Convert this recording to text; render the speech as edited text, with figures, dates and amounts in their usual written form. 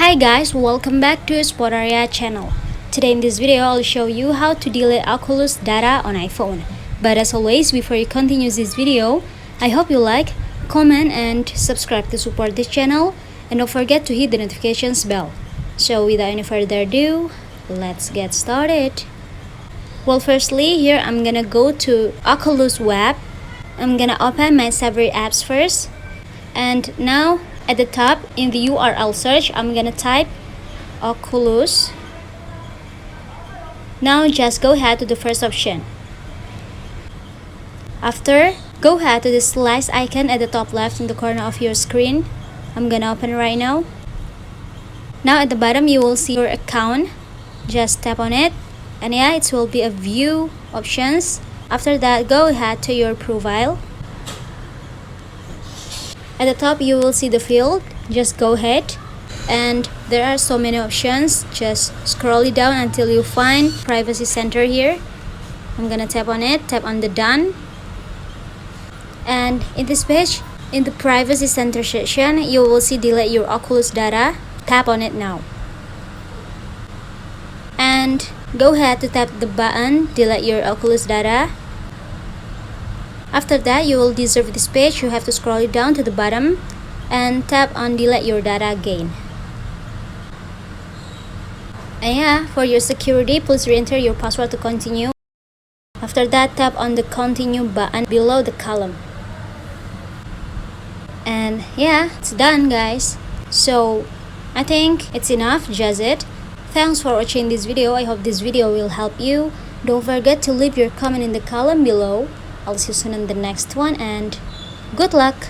Hi guys, welcome back to Spotaria channel. Today in this video, I'll show you how to delete Oculus data on iPhone. But as always, before you continue this video, I hope you like, comment and subscribe to support this channel, and don't forget to hit the notifications bell. So without any further ado, let's get started. Well, firstly, here I'm gonna go to Oculus web. I'm gonna open my favorite apps first, and now at the top in the URL search, I'm gonna type Oculus. Now just go ahead to the first option. After, go ahead to the slice icon at the top left in the corner of your screen. I'm gonna open it right now. Now at the bottom you will see your account. Just tap on it, and yeah, it will be a view options. After that, go ahead to your profile. At the top you will see the field. Just go ahead, and there are so many options. Just scroll it down until you find privacy center here. I'm gonna tap on it, tap on the done, and in this page, in the privacy center section, you will see delete your Oculus data. Tap on it now, and go ahead to tap the button delete your Oculus data. After that, you will deserve this page. You have to scroll it down to the bottom and tap on delete your data again. And yeah, for your security, please re-enter your password to continue. After that, tap on the continue button below the column. And yeah, it's done guys. So I think it's enough, just it. Thanks for watching this video. I hope this video will help you. Don't forget to leave your comment in the column below. I'll see you soon in the next one, and good luck!